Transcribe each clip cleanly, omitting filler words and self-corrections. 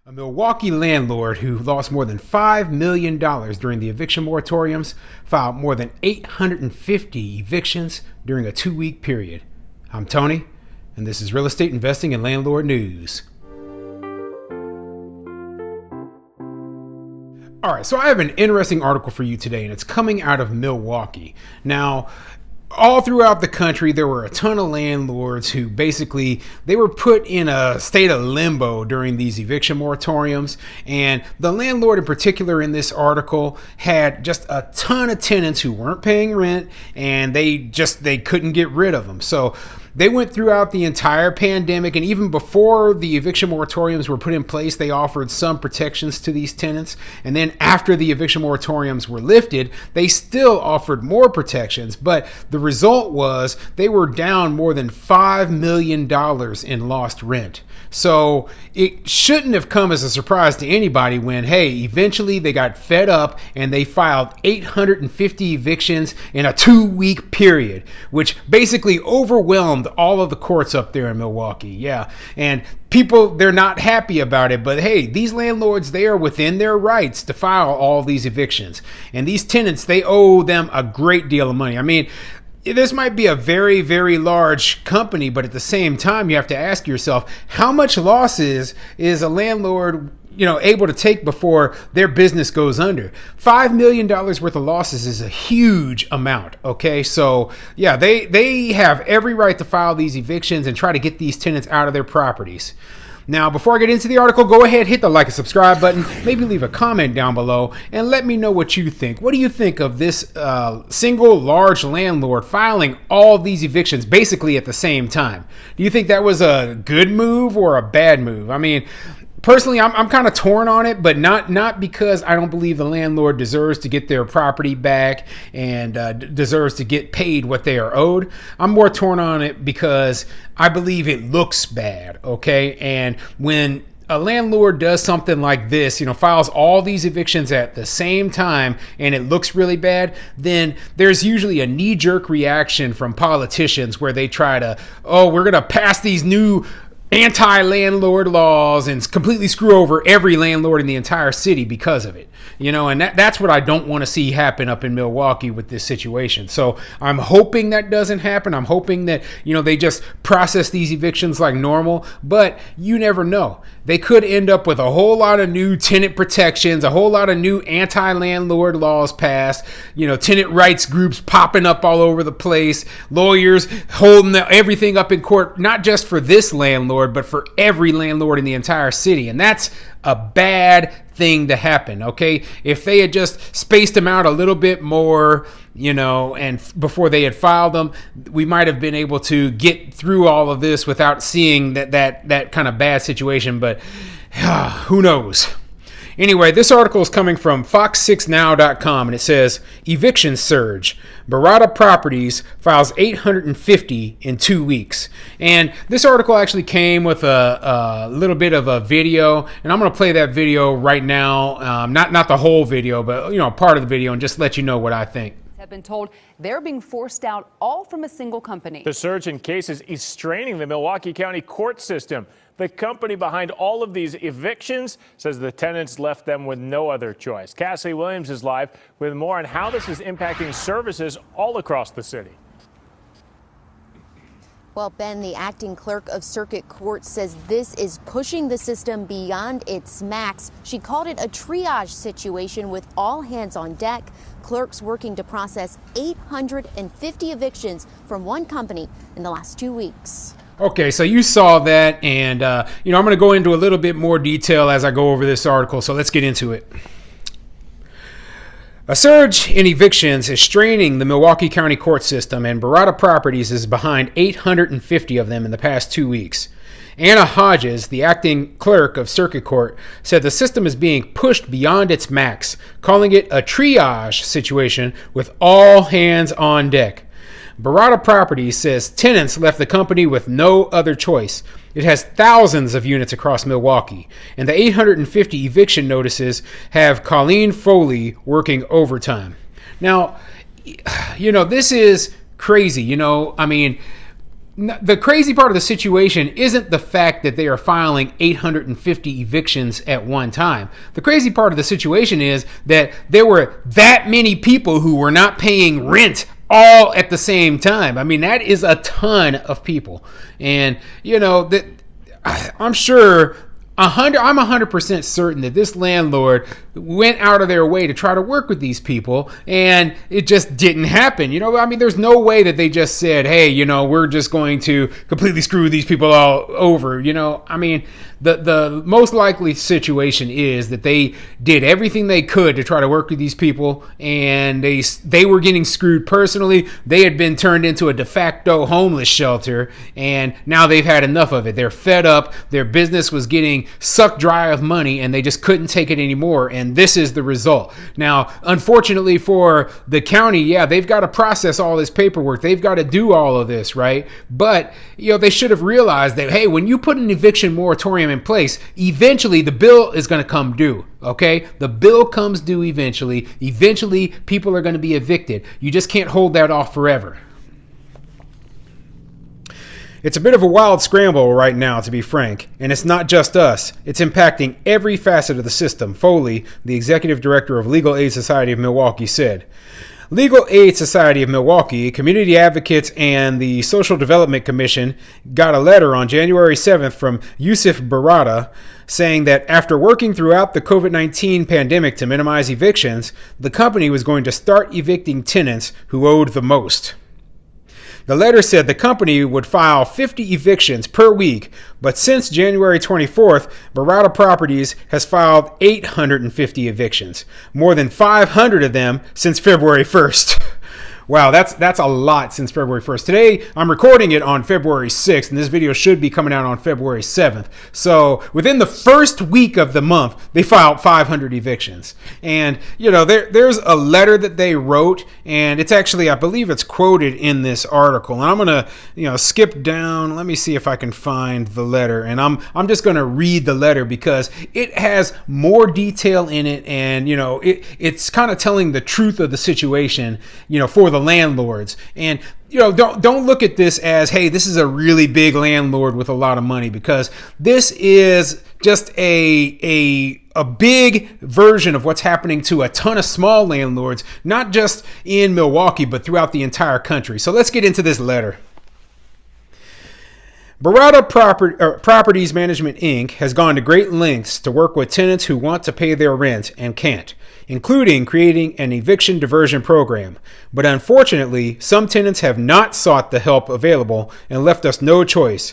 A Milwaukee landlord who lost more than $5 million during the eviction moratoriums filed more than 850 evictions during a 2-week period. I'm Tony, and this is Real Estate Investing and Landlord News. All right, so I have an interesting article for you today, and it's coming out of Milwaukee. Now, all throughout the country, there were a ton of landlords who basically, they were put in a state of limbo during these eviction moratoriums. And the landlord in particular in this article had just a ton of tenants who weren't paying rent, and they couldn't get rid of them. So they went throughout the entire pandemic, and even before the eviction moratoriums were put in place, they offered some protections to these tenants. And then after the eviction moratoriums were lifted, they still offered more protections. But the result was they were down more than $5 million in lost rent. So it shouldn't have come as a surprise to anybody when, hey, eventually they got fed up and they filed 850 evictions in a 2-week period, which basically overwhelmed all of the courts up there in Milwaukee. Yeah. And people, they're not happy about it, but hey, these landlords, they are within their rights to file all these evictions. And these tenants, they owe them a great deal of money. I mean, this might be a very, very large company, but at the same time, you have to ask yourself, how much losses is a landlord able to take before their business goes under? $5 million worth of losses is a huge amount. Okay. So yeah, they have every right to file these evictions and try to get these tenants out of their properties. Now, before I get into the article, go ahead, hit the like and subscribe button, maybe leave a comment down below, and let me know what you think. What do you think of this single large landlord filing all these evictions basically at the same time? Do you think that was a good move or a bad move? I mean, personally, I'm kind of torn on it, but not because I don't believe the landlord deserves to get their property back and deserves to get paid what they are owed. I'm more torn on it because I believe it looks bad, okay? And when a landlord does something like this, files all these evictions at the same time and it looks really bad, then there's usually a knee-jerk reaction from politicians where they try to, we're going to pass these new anti-landlord laws and completely screw over every landlord in the entire city because of it. And that's what I don't want to see happen up in Milwaukee with this situation. So I'm hoping that doesn't happen. I'm hoping that, they just process these evictions like normal, but you never know. They could end up with a whole lot of new tenant protections, a whole lot of new anti-landlord laws passed, tenant rights groups popping up all over the place, lawyers holding everything up in court, not just for this landlord, but for every landlord in the entire city. And that's a bad thing to happen, okay? If they had just spaced them out a little bit more, and before they had filed them, we might have been able to get through all of this without seeing that kind of bad situation, but who knows? Anyway, this article is coming from fox6now.com, and it says, Eviction surge. Barada Properties files 850 in 2 weeks. And this article actually came with a little bit of a video, and I'm going to play that video right now. Not the whole video, but part of the video, and just let you know what I think. Have been told they're being forced out all from a single company. The surge in cases is straining the Milwaukee County court system. The company behind all of these evictions says the tenants left them with no other choice. Cassie Williams is live with more on how this is impacting services all across the city. Well, Ben, the acting clerk of circuit court says this is pushing the system beyond its max. She called it a triage situation with all hands on deck. Clerks working to process 850 evictions from one company in the last 2 weeks. Okay, so you saw that, and I'm going to go into a little bit more detail as I go over this article, so let's get into it. A surge in evictions is straining the Milwaukee County court system, and Barada Properties is behind 850 of them in the past 2 weeks. Anna Hodges, the acting clerk of circuit court, said the system is being pushed beyond its max, calling it a triage situation with all hands on deck. Barada Properties says tenants left the company with no other choice. It has thousands of units across Milwaukee, and the 850 eviction notices have Colleen Foley working overtime. Now, this is crazy. I mean, the crazy part of the situation isn't the fact that they are filing 850 evictions at one time. The crazy part of the situation is that there were that many people who were not paying rent all at the same time. I mean, that is a ton of people. And, that I'm sure I'm 100% certain that this landlord went out of their way to try to work with these people, and it just didn't happen. There's no way that they just said, hey, we're just going to completely screw these people all over. The most likely situation is that they did everything they could to try to work with these people, and they were getting screwed personally. They had been turned into a de facto homeless shelter, and now they've had enough of it. They're fed up. Their business was getting sucked dry of money, and they just couldn't take it anymore, and this is the result. Now, unfortunately for the county, they've got to process all this paperwork. They've got to do all of this, right? But, they should have realized that, hey, when you put an eviction moratorium in place, eventually the bill is going to come due. Okay, the bill comes due eventually. Eventually, people are going to be evicted. You just can't hold that off forever. It's a bit of a wild scramble right now, to be frank, and it's not just us. It's impacting every facet of the system, Foley, the executive director of Legal Aid Society of Milwaukee, said. Legal Aid Society of Milwaukee, community advocates, and the Social Development Commission got a letter on January 7th from Yusuf Barada saying that after working throughout the COVID-19 pandemic to minimize evictions, the company was going to start evicting tenants who owed the most. The letter said the company would file 50 evictions per week, but since January 24th, Barada Properties has filed 850 evictions, more than 500 of them since February 1st. Wow, that's a lot since February 1st. Today, I'm recording it on February 6th, and this video should be coming out on February 7th. So within the first week of the month, they filed 500 evictions. And, there's a letter that they wrote, and it's actually, I believe it's quoted in this article. And I'm going to, skip down. Let me see if I can find the letter. And I'm just going to read the letter because it has more detail in it, and, it's kind of telling the truth of the situation, for the landlords. And don't look at this as, hey, this is a really big landlord with a lot of money, because this is just a big version of what's happening to a ton of small landlords, not just in Milwaukee but throughout the entire country. So let's get into this letter. Barada Properties Management, Inc. has gone to great lengths to work with tenants who want to pay their rent and can't, including creating an eviction diversion program. But unfortunately, some tenants have not sought the help available and left us no choice.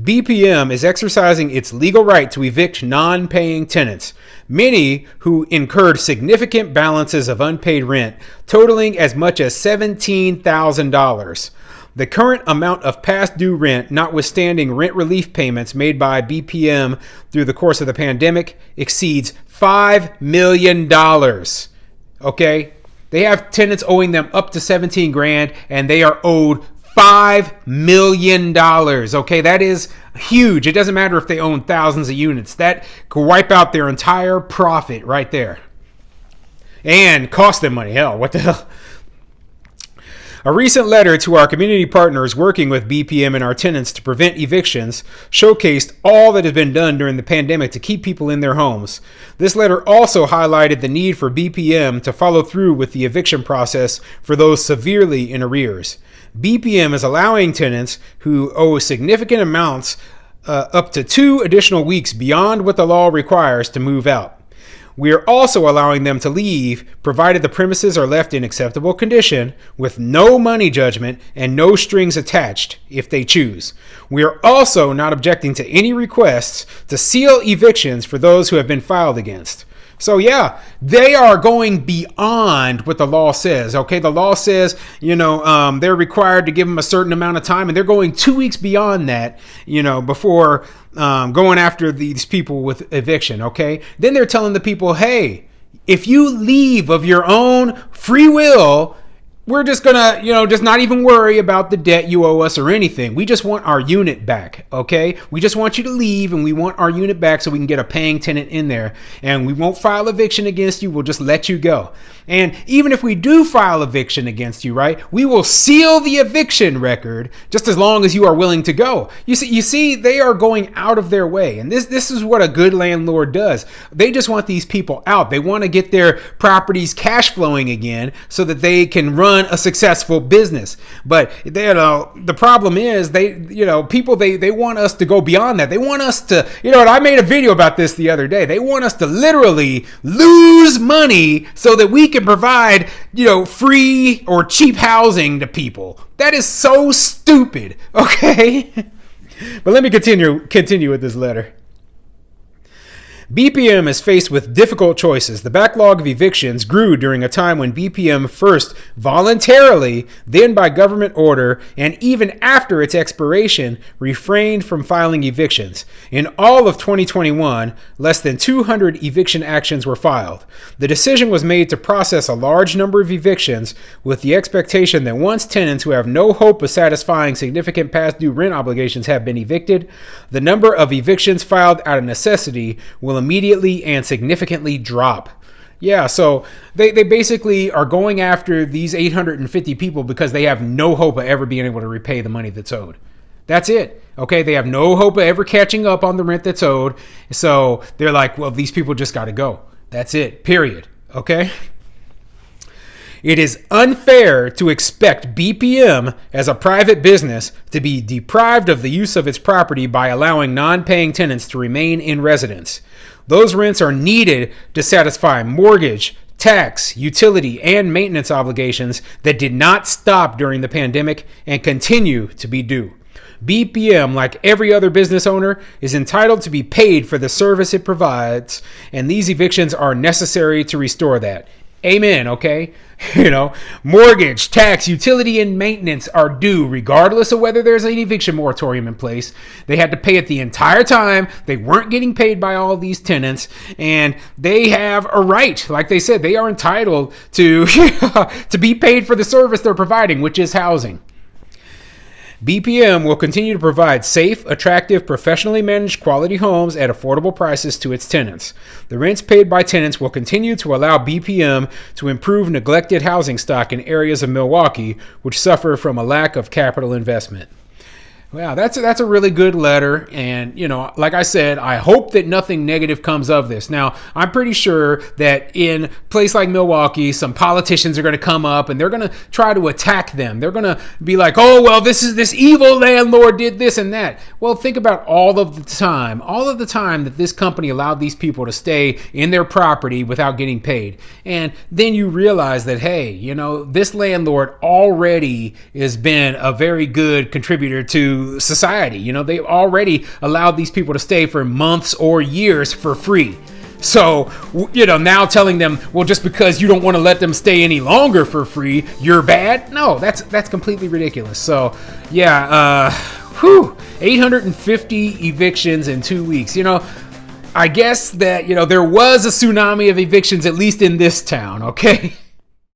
BPM is exercising its legal right to evict non-paying tenants, many who incurred significant balances of unpaid rent, totaling as much as $17,000. The current amount of past due rent, notwithstanding rent relief payments made by BPM through the course of the pandemic, exceeds $5 million. Okay? They have tenants owing them up to $17,000, and they are owed $5 million. Okay? That is huge. It doesn't matter if they own thousands of units. That could wipe out their entire profit right there. And cost them money. Hell, what the hell? A recent letter to our community partners working with BPM and our tenants to prevent evictions showcased all that has been done during the pandemic to keep people in their homes. This letter also highlighted the need for BPM to follow through with the eviction process for those severely in arrears. BPM is allowing tenants who owe significant amounts up to 2 additional weeks beyond what the law requires to move out. We are also allowing them to leave, provided the premises are left in acceptable condition, with no money judgment and no strings attached if they choose. We are also not objecting to any requests to seal evictions for those who have been filed against. So yeah, they are going beyond what the law says. Okay, the law says, they're required to give them a certain amount of time, and they're going 2 weeks beyond that, before going after these people with eviction. Okay, then they're telling the people, hey, if you leave of your own free will, we're just gonna, just not even worry about the debt you owe us or anything. We just want our unit back, okay? We just want you to leave, and we want our unit back so we can get a paying tenant in there. And we won't file eviction against you. We'll just let you go. And even if we do file eviction against you, right, we will seal the eviction record just as long as you are willing to go. You see, they are going out of their way. And this is what a good landlord does. They just want these people out. They want to get their properties cash flowing again so that they can run a successful business. But the problem is they want us to go beyond that. They want us to, and I made a video about this the other day. They want us to literally lose money so that we can provide, free or cheap housing to people. That is so stupid. Okay. But let me continue with this letter. BPM is faced with difficult choices. The backlog of evictions grew during a time when BPM first voluntarily, then by government order, and even after its expiration, refrained from filing evictions. In all of 2021, less than 200 eviction actions were filed. The decision was made to process a large number of evictions with the expectation that once tenants who have no hope of satisfying significant past due rent obligations have been evicted, the number of evictions filed out of necessity will immediately and significantly drop. Yeah, so they basically are going after these 850 people because they have no hope of ever being able to repay the money that's owed. That's it. Okay, they have no hope of ever catching up on the rent that's owed. So they're like, well, these people just got to go. That's it. Period. Okay? It is unfair to expect BPM as a private business to be deprived of the use of its property by allowing non-paying tenants to remain in residence. Those rents are needed to satisfy mortgage, tax, utility, and maintenance obligations that did not stop during the pandemic and continue to be due. BPM, like every other business owner, is entitled to be paid for the service it provides, and these evictions are necessary to restore that. Amen, okay? Mortgage, tax, utility, and maintenance are due regardless of whether there's an eviction moratorium in place. They had to pay it the entire time. They weren't getting paid by all these tenants, and they have a right. Like they said, they are entitled to, to be paid for the service they're providing, which is housing. BPM will continue to provide safe, attractive, professionally managed quality homes at affordable prices to its tenants. The rents paid by tenants will continue to allow BPM to improve neglected housing stock in areas of Milwaukee which suffer from a lack of capital investment. Wow, that's a really good letter. And, like I said, I hope that nothing negative comes of this. Now, I'm pretty sure that in a place like Milwaukee, some politicians are going to come up and they're going to try to attack them. They're going to be like, oh, well, this evil landlord did this and that. Well, think about all of the time that this company allowed these people to stay in their property without getting paid. And then you realize that, hey, this landlord already has been a very good contributor to society. They already allowed these people to stay for months or years for free. So, now telling them, well, just because you don't want to let them stay any longer for free, you're bad. No, that's completely ridiculous. So, yeah, 850 evictions in 2 weeks. I guess that, there was a tsunami of evictions, at least in this town. Okay.